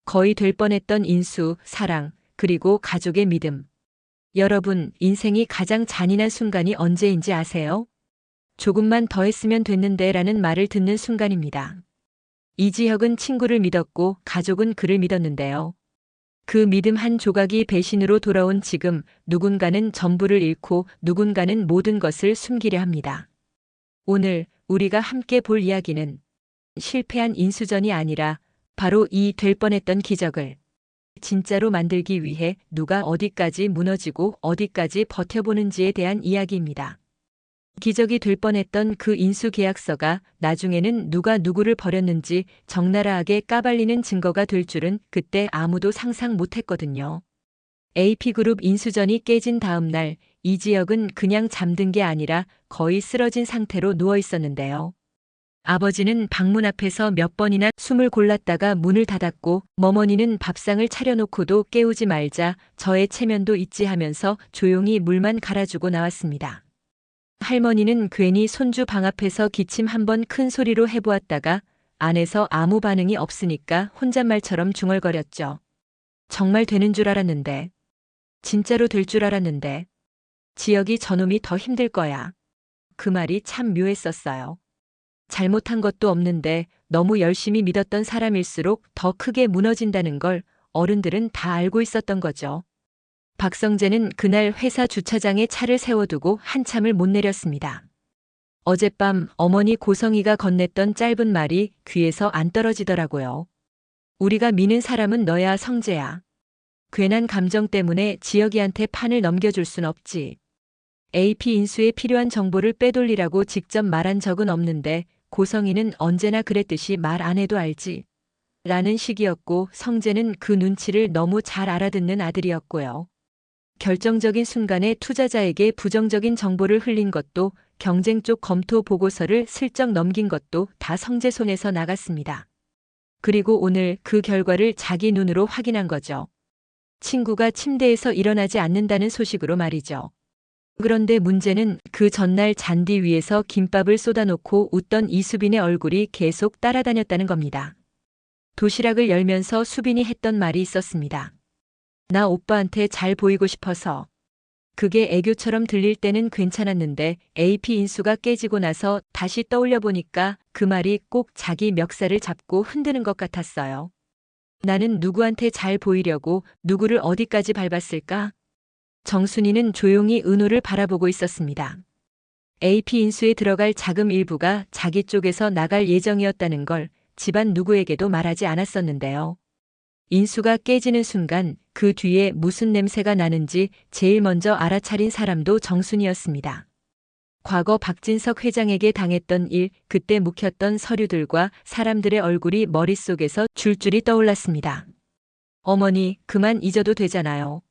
거의 될 뻔했던 인수, 사랑, 그리고 가족의 믿음. 여러분, 인생이 가장 잔인한 순간이 언제인지 아세요? 조금만 더 했으면 됐는데 라는 말을 듣는 순간입니다. 이지혁은 친구를 믿었고 가족은 그를 믿었는데요. 그 믿음 한 조각이 배신으로 돌아온 지금 누군가는 전부를 잃고 누군가는 모든 것을 숨기려 합니다. 오늘 우리가 함께 볼 이야기는 실패한 인수전이 아니라 바로 이 될 뻔했던 기적을 진짜로 만들기 위해 누가 어디까지 무너지고 어디까지 버텨보는지에 대한 이야기입니다. 기적이 될 뻔했던 그 인수 계약서가 나중에는 누가 누구를 버렸는지 적나라하게 까발리는 증거가 될 줄은 그때 아무도 상상 못했거든요. AP그룹 인수전이 깨진 다음 날 이지혁은 그냥 잠든 게 아니라 거의 쓰러진 상태로 누워 있었는데요. 아버지는 방문 앞에서 몇 번이나 숨을 골랐다가 문을 닫았고 어머니는 밥상을 차려놓고도 깨우지 말자 저의 체면도 있지 하면서 조용히 물만 갈아주고 나왔습니다. 할머니는 괜히 손주 방 앞에서 기침 한번 큰 소리로 해보았다가 안에서 아무 반응이 없으니까 혼잣말처럼 중얼거렸죠. 정말 되는 줄 알았는데. 진짜로 될 줄 알았는데. 지혁이 저놈이 더 힘들 거야. 그 말이 참 묘했었어요. 잘못한 것도 없는데 너무 열심히 믿었던 사람일수록 더 크게 무너진다는 걸 어른들은 다 알고 있었던 거죠. 박성재는 그날 회사 주차장에 차를 세워두고 한참을 못 내렸습니다. 어젯밤 어머니 고성이가 건넸던 짧은 말이 귀에서 안 떨어지더라고요. 우리가 미는 사람은 너야, 성재야. 괜한 감정 때문에 지혁이한테 판을 넘겨줄 순 없지. AP 인수에 필요한 정보를 빼돌리라고 직접 말한 적은 없는데 고성이는 언제나 그랬듯이 말 안 해도 알지. 라는 식이었고 성재는 그 눈치를 너무 잘 알아듣는 아들이었고요. 결정적인 순간에 투자자에게 부정적인 정보를 흘린 것도 경쟁 쪽 검토 보고서를 슬쩍 넘긴 것도 다 성재 손에서 나갔습니다. 그리고 오늘 그 결과를 자기 눈으로 확인한 거죠. 친구가 침대에서 일어나지 않는다는 소식으로 말이죠. 그런데 문제는 그 전날 잔디 위에서 김밥을 쏟아놓고 웃던 이수빈의 얼굴이 계속 따라다녔다는 겁니다. 도시락을 열면서 수빈이 했던 말이 있었습니다. 나 오빠한테 잘 보이고 싶어서. 그게 애교처럼 들릴 때는 괜찮았는데 AP 인수가 깨지고 나서 다시 떠올려 보니까 그 말이 꼭 자기 멱살을 잡고 흔드는 것 같았어요. 나는 누구한테 잘 보이려고 누구를 어디까지 밟았을까? 정순이는 조용히 은호를 바라보고 있었습니다. AP 인수에 들어갈 자금 일부가 자기 쪽에서 나갈 예정이었다는 걸 집안 누구에게도 말하지 않았었는데요. 인수가 깨지는 순간 그 뒤에 무슨 냄새가 나는지 제일 먼저 알아차린 사람도 정순이었습니다. 과거 박진석 회장에게 당했던 일, 그때 묵혔던 서류들과 사람들의 얼굴이 머릿속에서 줄줄이 떠올랐습니다. 어머니, 그만 잊어도 되잖아요.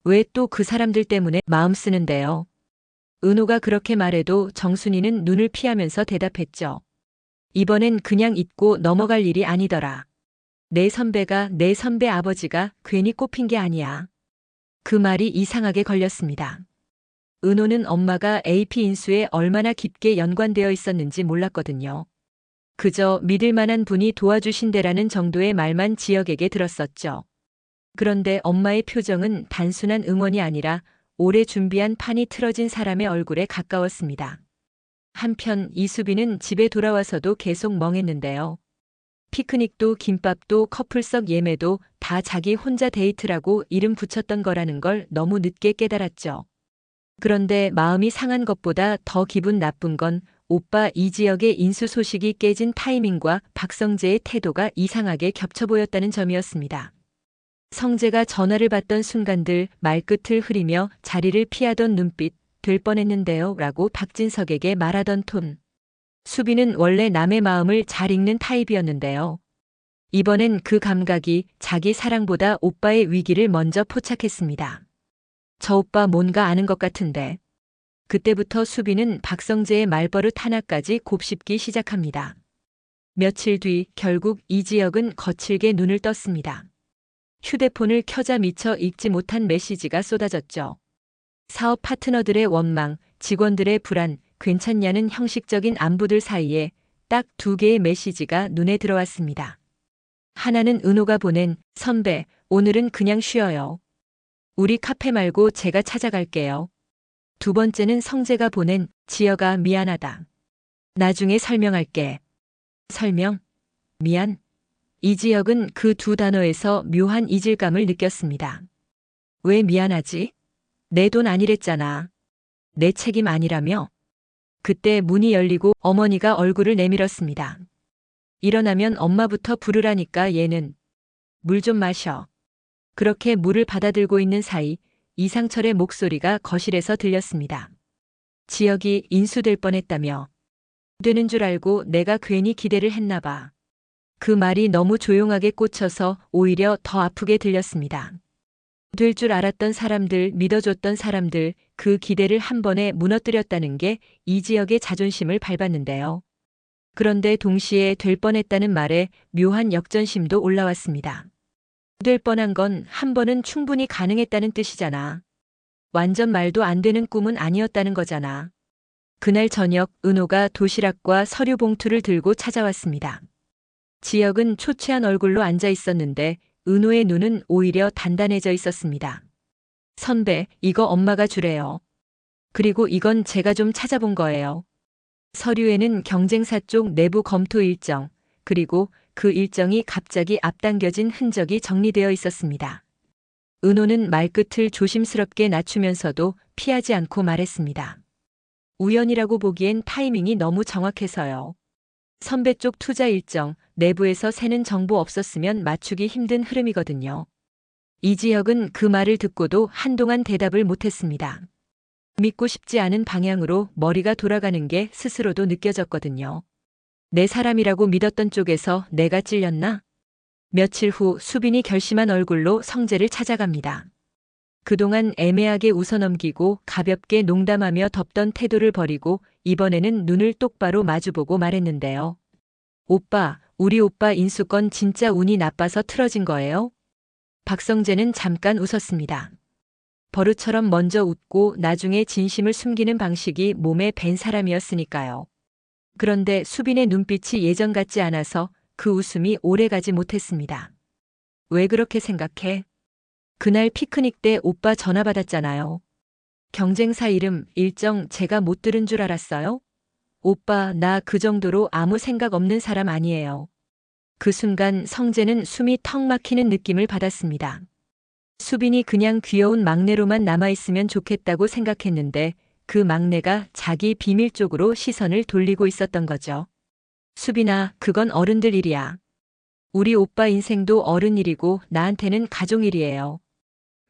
왜 또 그 사람들 때문에 마음 쓰는데요? 은호가 그렇게 말해도 정순이는 눈을 피하면서 대답했죠. 이번엔 그냥 잊고 넘어갈 일이 아니더라. 내 선배가 내 선배 아버지가 괜히 꼽힌 게 아니야. 그 말이 이상하게 걸렸습니다. 은호는 엄마가 AP 인수에 얼마나 깊게 연관되어 있었는지 몰랐거든요. 그저 믿을 만한 분이 도와주신대라는 정도의 말만 지혁에게 들었었죠. 그런데 엄마의 표정은 단순한 응원이 아니라 오래 준비한 판이 틀어진 사람의 얼굴에 가까웠습니다. 한편 이수빈은 집에 돌아와서도 계속 멍했는데요. 피크닉도 김밥도 커플석 예매도 다 자기 혼자 데이트라고 이름 붙였던 거라는 걸 너무 늦게 깨달았죠. 그런데 마음이 상한 것보다 더 기분 나쁜 건 오빠 이지혁의 인수 소식이 깨진 타이밍과 박성재의 태도가 이상하게 겹쳐 보였다는 점이었습니다. 성재가 전화를 받던 순간들 말끝을 흐리며 자리를 피하던 눈빛, 될 뻔했는데요 라고 박진석에게 말하던 톤. 수빈은 원래 남의 마음을 잘 읽는 타입이었는데요. 이번엔 그 감각이 자기 사랑보다 오빠의 위기를 먼저 포착했습니다. 저 오빠 뭔가 아는 것 같은데. 그때부터 수빈은 박성재의 말버릇 하나까지 곱씹기 시작합니다. 며칠 뒤 결국 이지혁은 거칠게 눈을 떴습니다. 휴대폰을 켜자 미처 읽지 못한 메시지가 쏟아졌죠. 사업 파트너들의 원망, 직원들의 불안, 괜찮냐는 형식적인 안부들 사이에 딱 2개의 메시지가 눈에 들어왔습니다. 하나는 은호가 보낸 선배, 오늘은 그냥 쉬어요. 우리 카페 말고 제가 찾아갈게요. 두 번째는 성재가 보낸 지여가 미안하다. 나중에 설명할게. 설명? 미안? 이지혁은 그 두 단어에서 묘한 이질감을 느꼈습니다. 왜 미안하지? 내 돈 아니랬잖아. 내 책임 아니라며? 그때 문이 열리고 어머니가 얼굴을 내밀었습니다. 일어나면 엄마부터 부르라니까 얘는. 물 좀 마셔. 그렇게 물을 받아들고 있는 사이 이상철의 목소리가 거실에서 들렸습니다. 지혁이 인수될 뻔했다며. 되는 줄 알고 내가 괜히 기대를 했나 봐. 그 말이 너무 조용하게 꽂혀서 오히려 더 아프게 들렸습니다. 될 줄 알았던 사람들, 믿어줬던 사람들, 그 기대를 한 번에 무너뜨렸다는 게 이지혁의 자존심을 밟았는데요. 그런데 동시에 될 뻔했다는 말에 묘한 역전심도 올라왔습니다. 될 뻔한 건 한 번은 충분히 가능했다는 뜻이잖아. 완전 말도 안 되는 꿈은 아니었다는 거잖아. 그날 저녁 은호가 도시락과 서류 봉투를 들고 찾아왔습니다. 지혁은 초췌한 얼굴로 앉아 있었는데 은호의 눈은 오히려 단단해져 있었습니다. 선배, 이거 엄마가 주래요. 그리고 이건 제가 좀 찾아본 거예요. 서류에는 경쟁사 쪽 내부 검토 일정, 그리고 그 일정이 갑자기 앞당겨진 흔적이 정리되어 있었습니다. 은호는 말끝을 조심스럽게 낮추면서도 피하지 않고 말했습니다. 우연이라고 보기엔 타이밍이 너무 정확해서요. 선배 쪽 투자 일정, 내부에서 새는 정보 없었으면 맞추기 힘든 흐름이거든요. 이지혁은 그 말을 듣고도 한동안 대답을 못했습니다. 믿고 싶지 않은 방향으로 머리가 돌아가는 게 스스로도 느껴졌거든요. 내 사람이라고 믿었던 쪽에서 내가 찔렸나? 며칠 후 수빈이 결심한 얼굴로 성재를 찾아갑니다. 그동안 애매하게 웃어넘기고 가볍게 농담하며 덮던 태도를 버리고 이번에는 눈을 똑바로 마주보고 말했는데요. 오빠, 우리 오빠 인수건 진짜 운이 나빠서 틀어진 거예요? 박성재는 잠깐 웃었습니다. 버릇처럼 먼저 웃고 나중에 진심을 숨기는 방식이 몸에 밴 사람이었으니까요. 그런데 수빈의 눈빛이 예전 같지 않아서 그 웃음이 오래가지 못했습니다. 왜 그렇게 생각해? 그날 피크닉 때 오빠 전화 받았잖아요. 경쟁사 이름, 일정 제가 못 들은 줄 알았어요? 오빠, 나 그 정도로 아무 생각 없는 사람 아니에요. 그 순간 성재는 숨이 턱 막히는 느낌을 받았습니다. 수빈이 그냥 귀여운 막내로만 남아있으면 좋겠다고 생각했는데 그 막내가 자기 비밀 쪽으로 시선을 돌리고 있었던 거죠. 수빈아, 그건 어른들 일이야. 우리 오빠 인생도 어른 일이고 나한테는 가족 일이에요.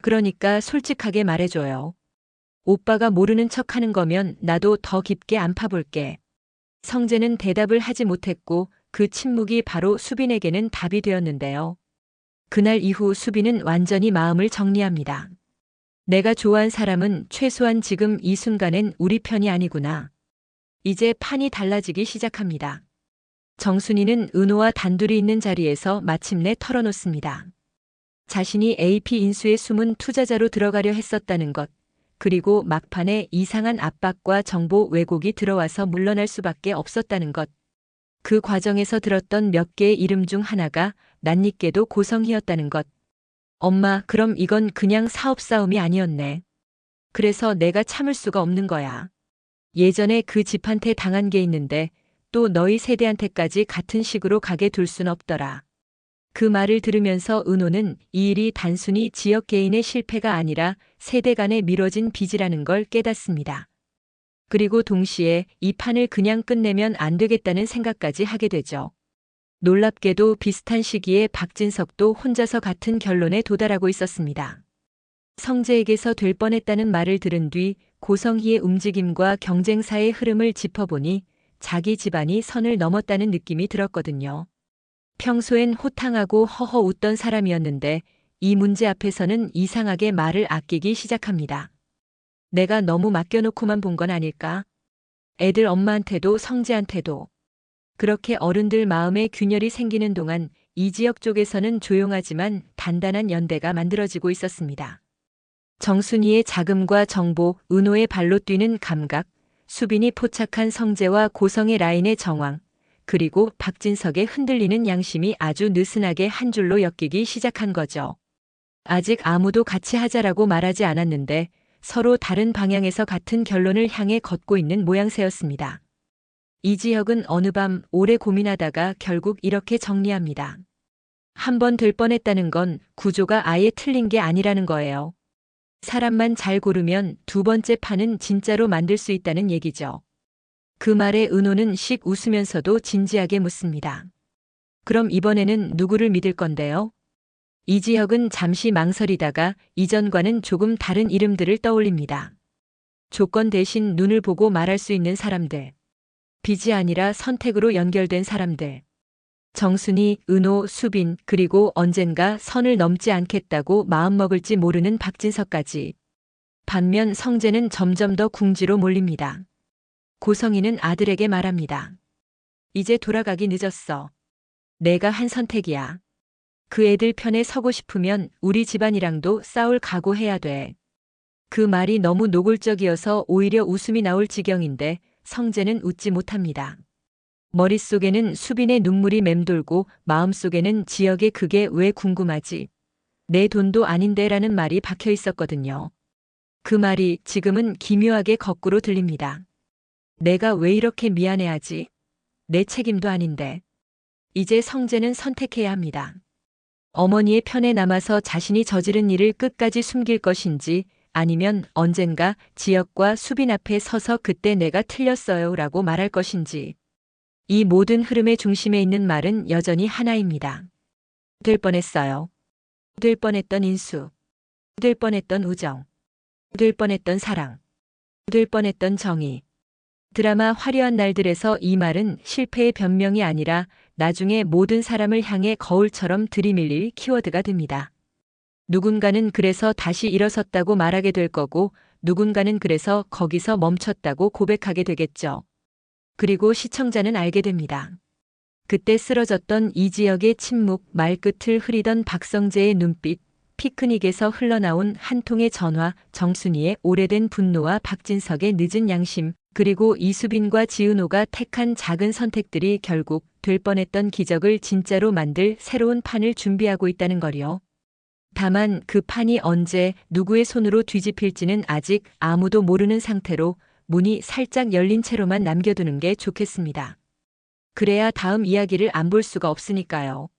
그러니까 솔직하게 말해줘요. 오빠가 모르는 척 하는 거면 나도 더 깊게 안 파볼게. 성재는 대답을 하지 못했고 그 침묵이 바로 수빈에게는 답이 되었는데요. 그날 이후 수빈은 완전히 마음을 정리합니다. 내가 좋아한 사람은 최소한 지금 이 순간엔 우리 편이 아니구나. 이제 판이 달라지기 시작합니다. 정순이는 은호와 단둘이 있는 자리에서 마침내 털어놓습니다. 자신이 AP 인수의 숨은 투자자로 들어가려 했었다는 것, 그리고 막판에 이상한 압박과 정보 왜곡이 들어와서 물러날 수밖에 없었다는 것. 그 과정에서 들었던 몇 개의 이름 중 하나가 낯익게도 고성희였다는 것. 엄마, 그럼 이건 그냥 사업 싸움이 아니었네. 그래서 내가 참을 수가 없는 거야. 예전에 그 집한테 당한 게 있는데 또 너희 세대한테까지 같은 식으로 가게 둘 순 없더라. 그 말을 들으면서 은호는 이 일이 단순히 지역 개인의 실패가 아니라 세대 간에 미뤄진 빚이라는 걸 깨닫습니다. 그리고 동시에 이 판을 그냥 끝내면 안 되겠다는 생각까지 하게 되죠. 놀랍게도 비슷한 시기에 박진석도 혼자서 같은 결론에 도달하고 있었습니다. 성재에게서 될 뻔했다는 말을 들은 뒤 고성희의 움직임과 경쟁사의 흐름을 짚어보니 자기 집안이 선을 넘었다는 느낌이 들었거든요. 평소엔 호탕하고 허허 웃던 사람이었는데 이 문제 앞에서는 이상하게 말을 아끼기 시작합니다. 내가 너무 맡겨놓고만 본 건 아닐까? 애들 엄마한테도 성재한테도. 그렇게 어른들 마음에 균열이 생기는 동안 이 지역 쪽에서는 조용하지만 단단한 연대가 만들어지고 있었습니다. 정순이의 자금과 정보, 은호의 발로 뛰는 감각, 수빈이 포착한 성재와 고성의 라인의 정황, 그리고 박진석의 흔들리는 양심이 아주 느슨하게 한 줄로 엮이기 시작한 거죠. 아직 아무도 같이 하자라고 말하지 않았는데 서로 다른 방향에서 같은 결론을 향해 걷고 있는 모양새였습니다. 이지혁은 어느 밤 오래 고민하다가 결국 이렇게 정리합니다. 한 번 될 뻔했다는 건 구조가 아예 틀린 게 아니라는 거예요. 사람만 잘 고르면 두 번째 판은 진짜로 만들 수 있다는 얘기죠. 그 말에 은호는 씩 웃으면서도 진지하게 묻습니다. 그럼 이번에는 누구를 믿을 건데요? 이지혁은 잠시 망설이다가 이전과는 조금 다른 이름들을 떠올립니다. 조건 대신 눈을 보고 말할 수 있는 사람들. 빚이 아니라 선택으로 연결된 사람들. 정순이, 은호, 수빈, 그리고 언젠가 선을 넘지 않겠다고 마음먹을지 모르는 박진석까지. 반면 성재는 점점 더 궁지로 몰립니다. 고성이는 아들에게 말합니다. 이제 돌아가기 늦었어. 내가 한 선택이야. 그 애들 편에 서고 싶으면 우리 집안이랑도 싸울 각오해야 돼. 그 말이 너무 노골적이어서 오히려 웃음이 나올 지경인데 성재는 웃지 못합니다. 머릿속에는 수빈의 눈물이 맴돌고 마음속에는 지역의 그게 왜 궁금하지? 내 돈도 아닌데라는 말이 박혀 있었거든요. 그 말이 지금은 기묘하게 거꾸로 들립니다. 내가 왜 이렇게 미안해하지? 내 책임도 아닌데. 이제 성재는 선택해야 합니다. 어머니의 편에 남아서 자신이 저지른 일을 끝까지 숨길 것인지 아니면 언젠가 지역과 수빈 앞에 서서 그때 내가 틀렸어요 라고 말할 것인지. 이 모든 흐름의 중심에 있는 말은 여전히 하나입니다. 될 뻔했어요. 될 뻔했던 인수. 될 뻔했던 우정. 될 뻔했던 사랑. 될 뻔했던 정의. 드라마 화려한 날들에서 이 말은 실패의 변명이 아니라 나중에 모든 사람을 향해 거울처럼 들이밀릴 키워드가 됩니다. 누군가는 그래서 다시 일어섰다고 말하게 될 거고 누군가는 그래서 거기서 멈췄다고 고백하게 되겠죠. 그리고 시청자는 알게 됩니다. 그때 쓰러졌던 이지혁의 침묵, 말끝을 흐리던 박성재의 눈빛, 피크닉에서 흘러나온 한 통의 전화, 정순이의 오래된 분노와 박진석의 늦은 양심, 그리고 이수빈과 지은호가 택한 작은 선택들이 결국 될 뻔했던 기적을 진짜로 만들 새로운 판을 준비하고 있다는 거요. 다만 그 판이 언제 누구의 손으로 뒤집힐지는 아직 아무도 모르는 상태로 문이 살짝 열린 채로만 남겨두는 게 좋겠습니다. 그래야 다음 이야기를 안 볼 수가 없으니까요.